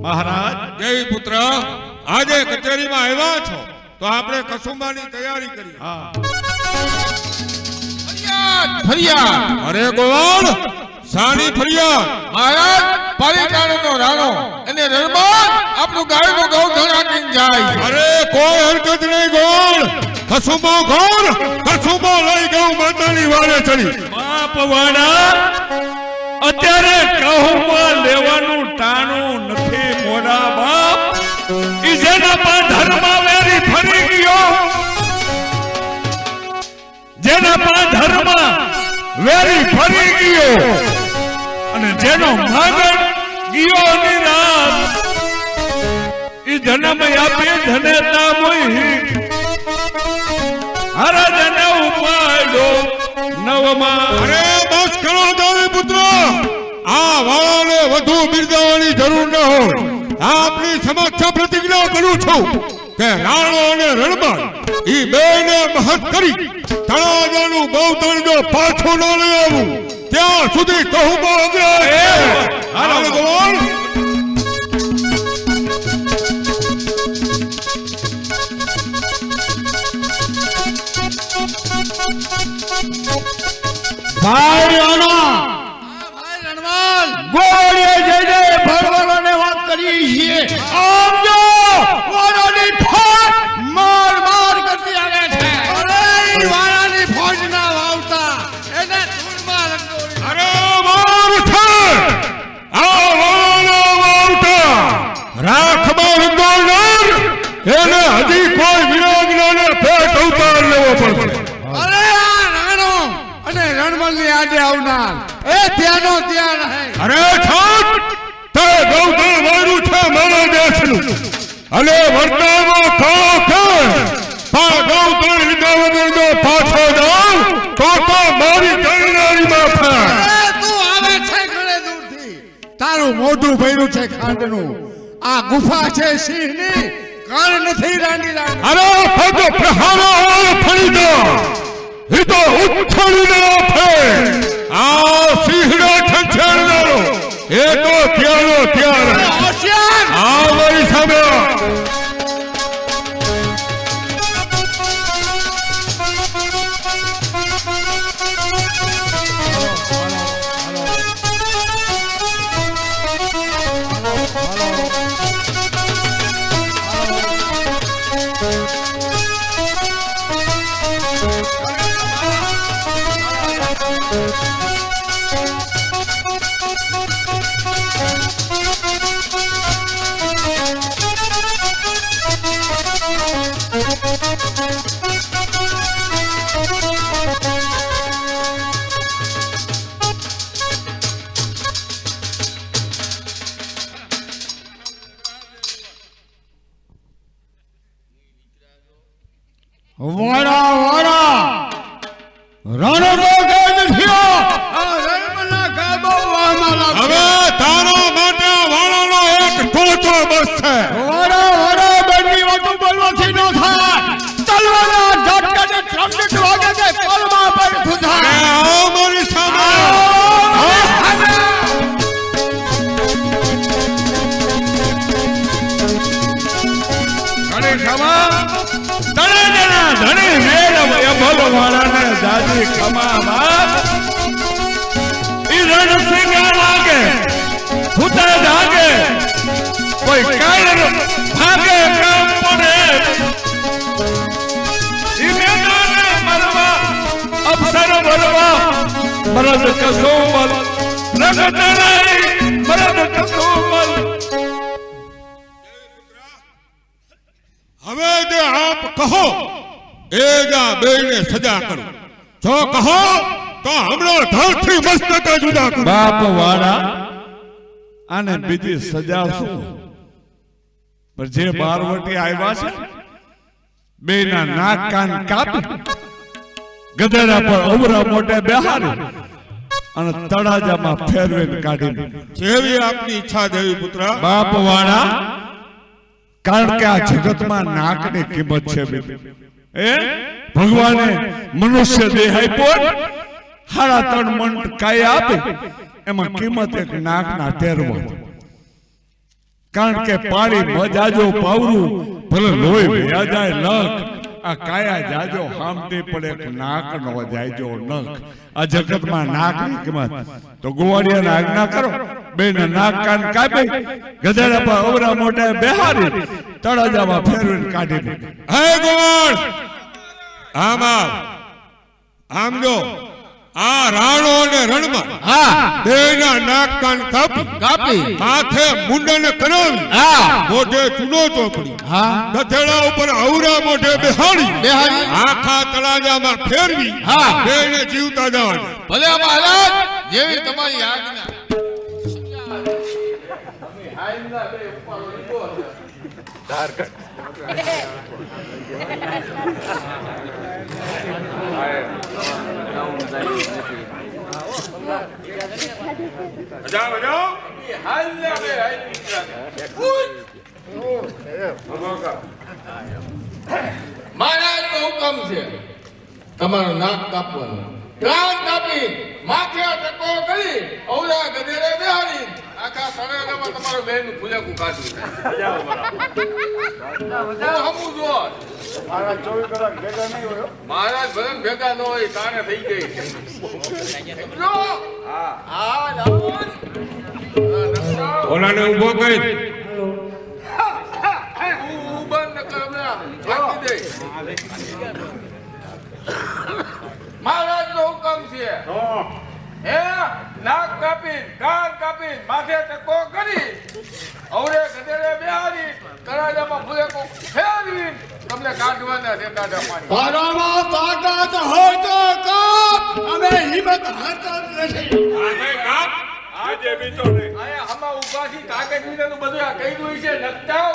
મહારાજ દેવી પુત્ર આજે કચેરીમાં આવ્યા છો તો આપણે કસુંબાની તૈયારી કરી. હા ફરિયાદ અરે ગોવાળ સાની ફરિયાદ? મહારાજ પાલિતાણાનો રાણો અને રણબાદ આપણું ગાયનું ગૌધન આપીને જાય. અરે કોઈ હરકત નહીં ગોવાળ. કસુંબો ઘોર કસુંબો લઈ ગયું માતાની વારે ચડી. બાપ વાડા અત્યારે કહુમાં લેવાનું ટાણું નથી મોડા બાપ. ઈ જેના પા ધર્મા વેરી ફરી ગયો, જેના પા ધર્મા વેરી ફરી ગયો અને જેનો માગણ ગયો નિરાશ ઈ જન્મ આપી ધનેતા મોહી હરા જને ઉપાડ્યો નવમાં. અરે બસ કરો દેવી પુત્ર. આ વાળાને વધુ બિરદાવવાની જરૂર ન હોય. આપની સમક્ષ પ્રતિજ્ઞા કરું છું કે રાણો અને રણબાદ ઈ બેને મહત કરી તળાજાનું ગૌતણ જો પાછું ન લઈ આવું ત્યાં સુધી કહું હાલો ગોવાળ. ભાઈ આના ભાઈ રણવાલ ગોળીએ જઈને ભરવાલાને વાત કરી છે. આમ જો વાળાની ફાટ માર માર કરતી આવે છે. અરે ઈ વાળાની ફોજ ના વાવતા એને ધૂળમાં રંગોળી. અરે વાર છે આ વાળાનો વાવટા રાખમાં રંગોળનાર એને હજી કોઈ વિરાગનાને પેટ અવતાર લેવો પડશે. અરે આ રાણો અને રણમલની આજે આવનાર એ ત્યાંનો ત્યાં રહે. અરે છોટ તે ગૌતમ વાળું છે મારા દેશનું અને વર્તામાં કાળો છે પા ગૌતમ લીધા વગરનો પાછો જાવ તો મારી કરનારીમાં થાય. અરે તું આવે છે ઘણે દૂરથી. તારું મોઢું ભર્યું છે ખાંડનું. આ ગુફા છે સિંહની, કાન નથી રાંડી રાંડી. અરે પગ પ્રહારો ફરી દો એ તો ઉછળીને આપે. આ સિંહનો છંછેડનારો એ તો ત્યાંનો ત્યાં હોશિયાર આ મારી સામે. વાળા વાળા રાણો તો ગઈ થયો. આ રણમલના ગાબો વાહમાં લાગશે. હવે તારા માટે વાળાનો એક ટોચો બસ છે. વાળા વાળા બેની વાતો બોલવાથી ન થાય. તલવારના ઝટકાને ટ્રમ્પેટ વાગે છે પલમાં પર અરે સુધા. આવો મારી સામે. ઘણી ખમા તને જણા ધણી મેળ બોલો વાળાને જાજી ખમા બાપ. ઈ રણસિંહ લાગે ભૂતે જાગે કોઈ કાળ ભાગે કામ પડે. ઈ મેદાને મરવા અવસર મરવા મરદ કસોમલ પ્રગટ નહીં મરદ કસોમલ. હવે જે આપ કહો એ જ આ બેયને સજા કરો. જો કહો તો હમણાં ધરથી મસ્તક જુદા કરો. બાપ વાળા આને બીજી સજા શું? પણ જે બારવટી આવ્યા છે બેના નાક કાન કાપી ગધેડા પર અવરા મોઢે બેહારી અને તળાજામાં ફેરવીને કાઢી. જેવી આપની ઈચ્છા દેવી પુત્ર. બાપ વાળા કારણ કે આ જગતમાં નાકની કિંમત છે બેટી. એ ભગવાને મનુષ્ય દેહ આપ્યો 3.5 મણ કાય આપે એમાં કિંમત એક નાકના ટેરવા. કારણ કે પાણી મજાજો પાવરું ભલે લોહી વ્યા જાય લખ આ કાયા જાજો હામટી પડે કે નાક નો જાયજો નખ આ જગતમાં નાકની કિંમત તો ગોવાળિયાને આજ્ઞા કરો બેને નાક કાન કાપી ગધેડા પર અવરા મોઢે બેહારી તળાજામાં ફેરવીને કાઢી દે. હે ગોળ આમ જો આ રાણો અને રણમાં હા બેના નાક કાન કાપી માથે મુંડન કરાવી મોઢે ચૂનો ચોપડી ગધેડા ઉપર અવરા મોઢે બેહાડી આખા તળાજામાં ફેરવી બેને જીવતા જવાનું. ભલે મહારાજ જેવી તમારી આજ્ઞા. મહારાજ નો હુકમ છે તમારું નાક કાપવાનું, કાન કાપી માથે ટકો કરી અવલા ગધેડે બેહાડી આખા સરેગામાં તમારું બેનું ફુલેકું કાઢ્યું. હમું જો મહારાજ ભલે ભેગા ન હોય કાને થઈ ગઈ. ઓલાને ઊભો કરી મહારાજ નો હુકમ છે હે નાક કાપી કાન કાપી માથે ટકો કરી અવરે ગધેડે બેહારી કરાજામાં ફુલેકો ફેરવી તમને કાઢવાના છે કાઢા પાણી. તારામાં તાકાત હોય તો કાપ, અમે હિંમત હારતા નથી. આજે બીજો નહીં. આયા હમા ઉભાથી કાગળ વિનાનું બધું આ કહી દઉં છે લખતા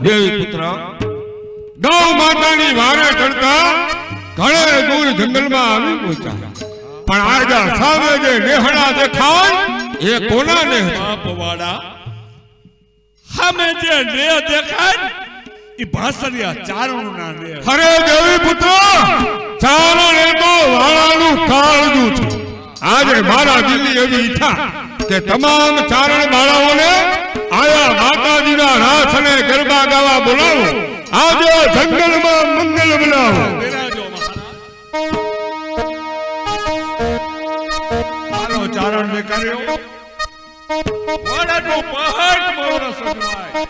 દેવી પુત્ર ગૌ માતાની વારે ચડતા ઘણે દૂર જંગલમાં આવી પહોંચ્યા. પણ આજા સામે જે નેહડા દેખાય એ કોના નેહ છે? બાપવાડા સામે જે નેહ દેખાય એ ભાસરિયા ચારણના નેહ. અરે દેવી પુત્ર ચારણ એ તો વાળાનું કાળજું છે. આજે મારા દિલની એવી ઈચ્છા કે તમામ ચારણ બાળાઓને આયા માતાજીના રાસ અને ગરબા ગાવા બોલાવો. આજે જંગલમાં મંગલ બનાવો. બિરાજો મહારાજ. મારો ચારણ દેખાડ્યો વાડાનો પહાડ મારો સજવાય.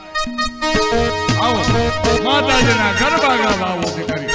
આવો માતાજીના ગરબા ગાવા આવો દીકરી.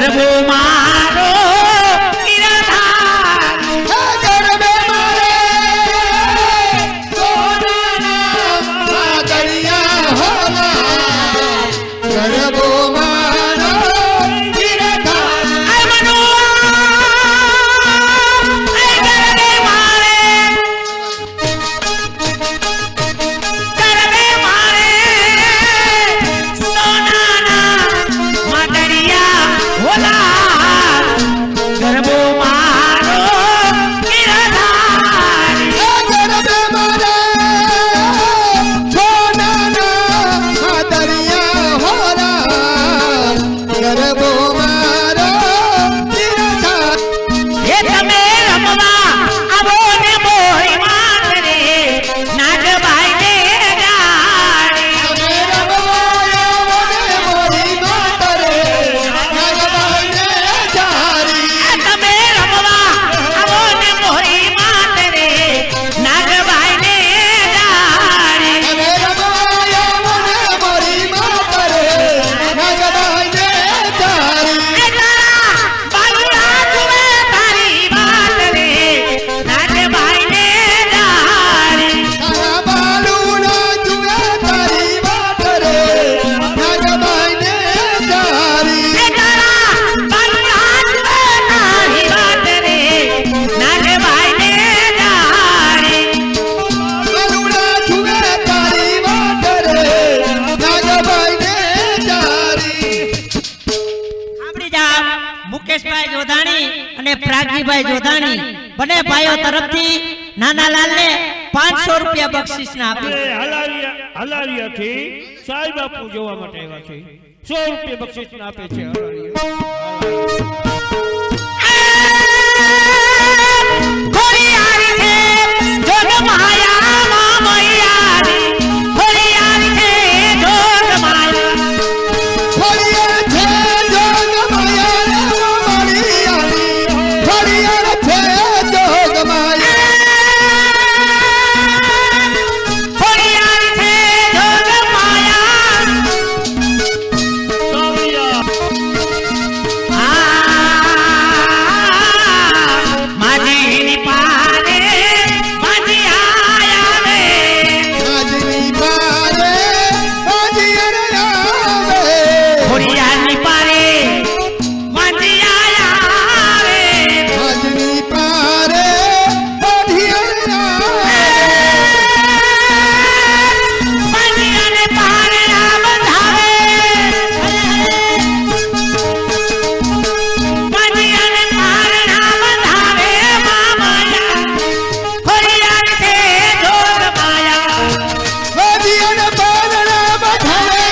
ગરબો મારો ગિરધાર ગરબે મારે સોનાના વાદળિયા હોલા ગરબો મારો ગિરધાર આય મનુઆ આય ગરબે મારે સોનાના વાદળિયા હોલા ગરબો મારો ગિરધાર ગરબે મારે સોનાના વાદળિયા હોલા ગરબો મારો ગિરધાર હે તમે રમવા આવો ને મોરી મારે નાગભાઈ ને જાણી તમે રમવાયો ને મોરી માતરે નાગભાઈને જારી તમે રમવા આવો ને મોરી મારે નાગભાઈ ને જાણી તમે રમવાયો ને મોરી માતરે નાગભાઈને જારી તારા બાલુડા જુએ તારી વાત રે નાગભાઈ ને જાણી તારા બાલુના જુએ તારી વાત રે નાગભાઈને જારી તારા બાલુડા જુએ તારી વાત રે નાગભાઈ ને જાણી બાલુના જુએ તારી વાત રે નાગભાઈને જારી આપણી જાપ મુકેશભાઈ જોધાણી અને પ્રાગજીભાઈ જોધાણી બંને ભાઈઓ તરફથી નાનાલાલને 500 રૂપિયા બક્ષિસના આપી હલારિયાથી સાંઈ બાપુ જોવા માટે આવ્યા છે 100 રૂપિયા બક્ષિસ આપે છે ખોડિયારી છે જોગ માયા મામૈયારી ખોડિયારી છે જોગ માયા ખોડિયાર છે જોગ માયા રે મારી આલી ખોડિયાર છે જોગ માયા ખોડિયારી છે જોગ માયા માજીની પારે માજી આયા રે આજની પારે આજિયર આવે ખોડિયારની પારે માજી આયા રે આજની પારે આજિયર આવે માજી અને પારે ના બંધાવે માજી અને પારે ના બંધાવે મામૈયા ખોડિયાર છે જોગ માયા આજિયર પારણા બધાવે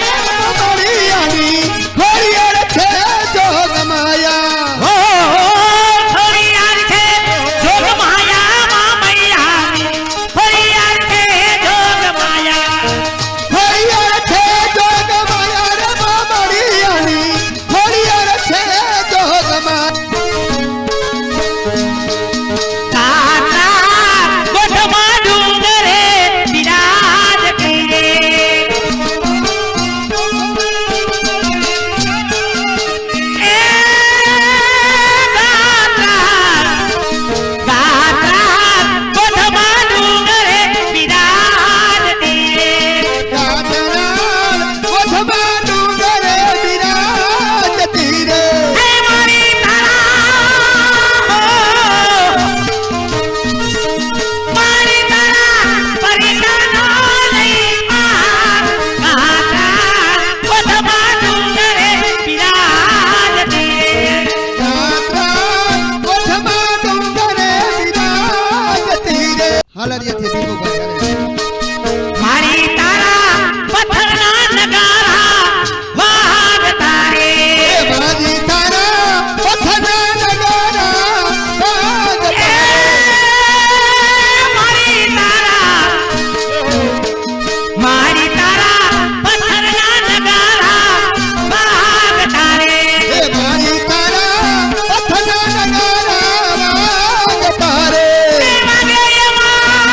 મારી આલી ખોડિયાર છે જોગ માયા હો ખોડિયાર છે જોગ માયા મામૈયાની ખોડિયાર છે જોગ માયા ખોડિયાર છે જોગ માયા રે મારી આલી ખોડિયાર છે જોગ માયા કાકા ગોઠમાં ડુંગરે બિરાજતી રે એ કાકા ગોઠમાં ડુંગરે બિરાજતી રે કાતરાલ કોઠમાં ડુંગરે બિરાજતી રે હે મારી તારા મારી તારા પરિતાનો લઈ માર કાકા કોઠમાં ડુંગરે બિરાજતી રે કાતરાલ કોઠમાં ડુંગરે બિરાજતી રે હાલરિયાથી ભીખુભાઈ હાલે મારી તારા પથ્થરના નગારા વાગતા રે એ મારી તારા પથના નગારા વાગતા મારી તારા પથ્થરના નગારા વાગતા રે એ મારી તારા પથના નગારા વાગતા રે વાગે એમાં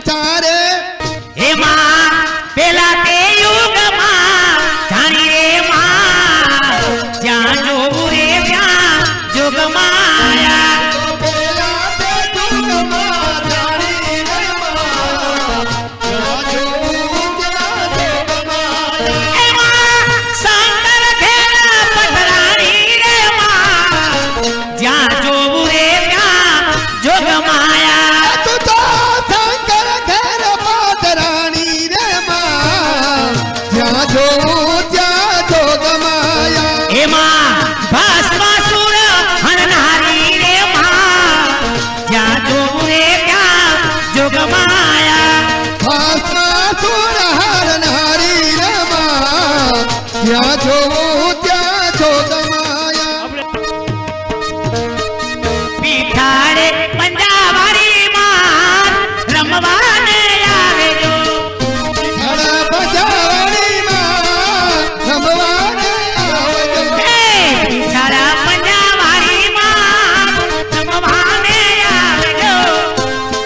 ચારે એમાં પેલા તે યુગમાં જાણી રે માં જ્યાં જોવું રે ત્યાં જોગમાયા પેલા તે દુર્ગમાં જાણી રે માં જ્યાં જોવું ત્યાં જોગમાયા એમાં શંકર ઘેરા પથરાણી રે માં જ્યાં જોવું રે ત્યાં જોગમાયા તું તો શંકર ઘેર પાતરાણી રે માં જ્યાં જોવું ત્યાં જોગમાયા એમાં ભસ્માસુર હણનારી રે માં જ્યાં જોવું રે ત્યાં જોગમાયા ભસ્માસુર હરનારી રે માં જ્યાં જોવું ત્યાં જોગમાયા પીઠાડે પંજાવારી માં રમવાને આવે જો ઘણા પંજાવાણી માં રમવાને આવજો હે પીઠાડા પંજાવારી માં રમવાને આવે જો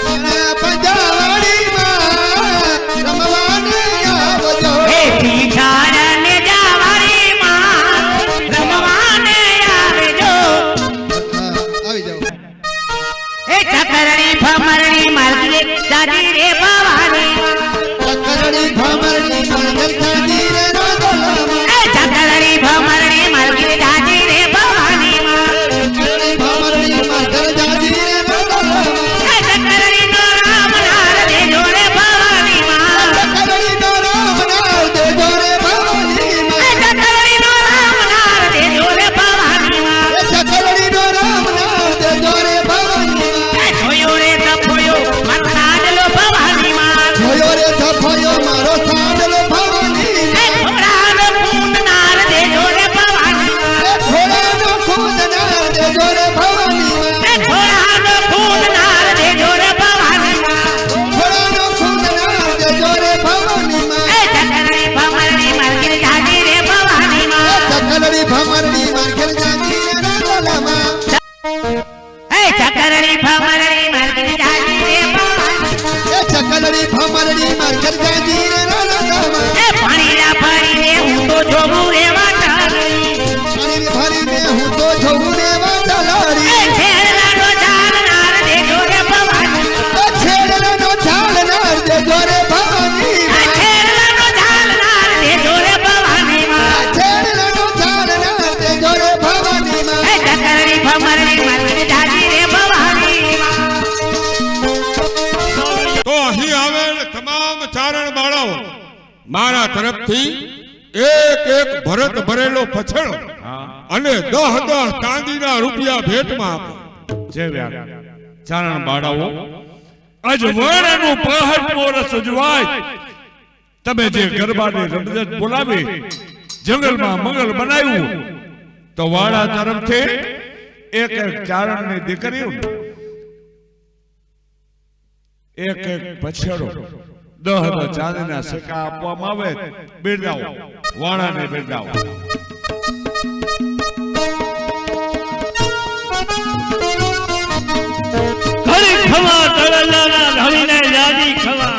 ઘણા પંજાવાણી માં રમવાને આવજો હે પીઠાડા ને જાવારી માં રમવાને આવે જો આવી જાઓ હે ચકરણી ભમરણી માલકી દાદી રે ભવાની ચકરણી ભમરણી મંગલ સાજી રે રોદલામાં હે ચકરણી ભમરણી માલકી દાદી રે ભવાની ચકરણી ભમરણી મંગલ સાજી રે રોદલામાં હે ચકરણી નો રામ નાર દે જોડે ભવાની ચકરણી નો રામ નામ દેજો રે ભવાની હે માં ચકરણી નો રામ નાર દે જોડે ભવાની ચકરણી નો રામ નામ દેજો રે ભવાની માં હે જોયો રે તપોયો મતનાડલો ભવાની જોયો રે થફયો મારો સાંડલો ભવાની હે ઘોડાનો પૂત નાર દે જોડે ભવાની ઘોડાનો ખુદ નામ દેજો રે ભવાની હે ઘોડાનો પૂત નાર દે જોડે ભવાની ઘોડાનો ખુદ નામ દેજો રે ભવાની હે ચકરણી ભમરણી માલકી દાદી રે ભવાની ચકરણી ભમરણી મંગલ સાજી રે રોદલામાં હે ચકરણી ભમરણી માલકી દાદી રે ભવાની ચકરણી ભમરણી મંગલ સાજી રે રોદલામાં હે પાણીના ભરીને હું તો જોવું રે વાટાળી પાણી ભરીને હું તો જોઉં રે વાટલારી હે છેડલાનો ચાલનાર દે જોડે ભવાની છેડલાનો ચાલનાર દેજો રે ભવાની હે છેડલાનો ચાલનાર દે જોડે ભવાની છેડલાનો ચાલનાર દેજો રે ભવાની હે ચકરણી ભમરણી માલકી દાદી રે ભવાની તો અહીં આવેલ તમામ ચારણ બાળાઓ મારા તરફથી એક એક ભરત ભરેલો પછડો અને 10 ચાંદીના રૂપિયા ભેટમાં આપો. જય વ્યાસ ચારણ બાળાઓ આજ વર્ણનું 65 વર્ષ ઉજવાય તમે જે ગરબાની રમઝટ બોલાવી જંગલમાં મંગલ બનાવ્યું તો વાળા તરફથી એક એક ચારણની દીકરીઓ એક એક પછેડો 10 ચાંદીના સિક્કા આપવામાં આવે. બિરદાવો વાળાને બિરદાવો. ઘડી ખવા તળલાના ઢળીને જાદી ખવા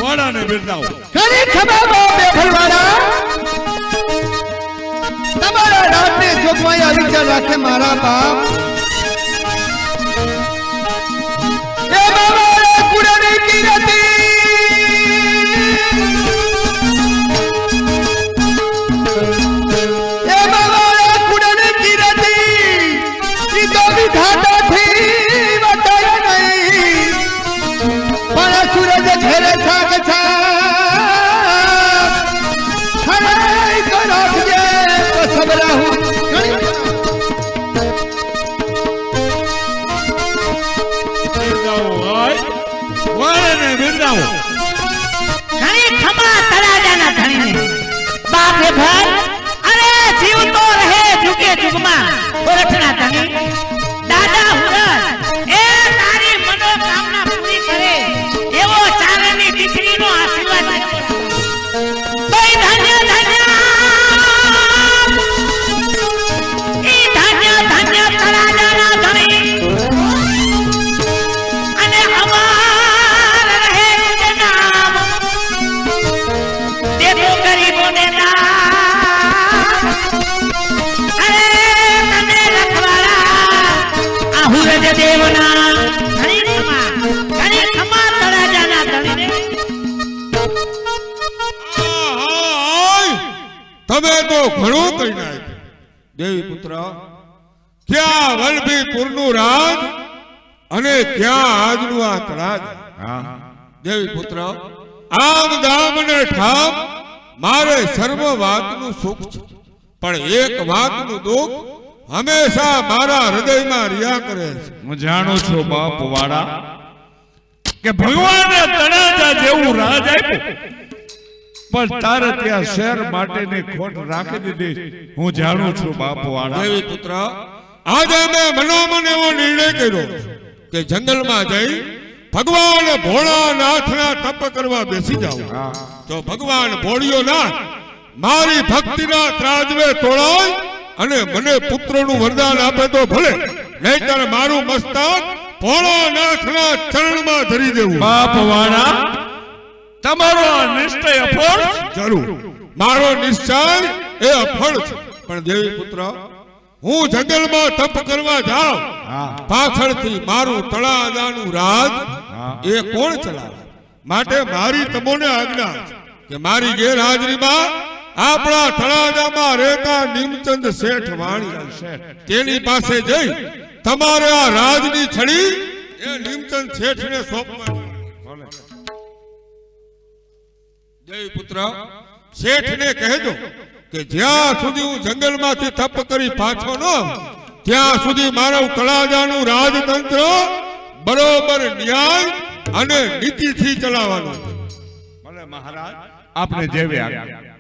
વાળાને બિરદાવો. ઘણી ખબર બાપે ભરવાડા તમારા રાતને જોગવાઈ વિચાર રાખે મારા બાપ એ બાબા કુડની કીરતી એ બાબા કુડની કીરતી ઈ તો વિધાતા થી વટાય નહીં પણ સૂરજ ઘેરે થાક છા હરે તો રાખજે તો સબરાહુ બિરદાવો. વાળાને બિરદાવો. ઘણી ખમા તળાજાના ધણીને બાપે ભર અરે જીવતો રહે જુગે જુગમાં ગોરખના ધણી દાદા હુરત એ તારી મનોકામના પૂરી કરે એવો ચારણની દીકરીનો આશીર્વાદ ભાઈ ધન્ય ધન્ય ઈ ધન્ય ધન્ય તળાજાના ધણી અને અમાર રહે કે નામ દેવો ગરીબોને નામ અરે તને રખવાડા આ હુરજ દેવના ઘણી ખમા તળાજાના ધણીને તમે તો ઘણું કહી નાખ્યું દેવી પુત્ર ક્યાં વલભીપુરનું રાજ અને ક્યાં આજનું આ તળાજ દેવી પુત્ર આમ દામ ને ઠામ મારે સર્વ વાતનું સુખ છે પણ એક વાતનું દુઃખ હંમેશા મારા હૃદયમાં રહ્યા કરે છે હું જાણું છું બાપ વાળા કે ભગવાને તળાજા જેવું રાજ આપ્યું પણ તારે ત્યાં શહેર માટેની ખોટ રાખી દીધી હું જાણું છું બાપ વાળા દેવી પુત્ર આજે મેં મનોમન એવો નિર્ણય કર્યો કે જંગલમાં જઈ ભગવાન ભોળાનાથના તપ કરવા બેસી જાઉં તો ભગવાન ભોળિયોનાથ મારી ભક્તિના ત્રાજવે તોળાય અને મને પુત્રનું વરદાન આપે તો ભલે નહીતર મારું મસ્તક ભોળાનાથના ચરણમાં ધરી દેવું બાપ વાળા તમારો આ નિશ્ચય અફળ જરૂર મારો નિશ્ચય એ અફળ છે પણ દેવી પુત્ર હું જંગલમાં તપ કરવા જાઉં પાછળથી મારું તળાજાનું રાજ એ કોણ ચલાવે માટે મારી તમોને આજ્ઞા છે કે મારી ગેરહાજરીમાં આપણા તળાજામાં રહેતા નીમચંદ શેઠ વાણી તેની પાસે જઈ તમારે આ રાજની છડી એ નીમચંદ શેઠને સોંપવાની દેવી પુત્ર શેઠને કહેજો કે જ્યાં સુધી હું જંગલમાંથી તપ કરી પાછો ન ત્યાં સુધી મારું તળાજાનું રાજતંત્ર બરોબર ન્યાય અને નીતિથી ચલાવવાનું ભલે મહારાજ આપને જેવી આજ્ઞા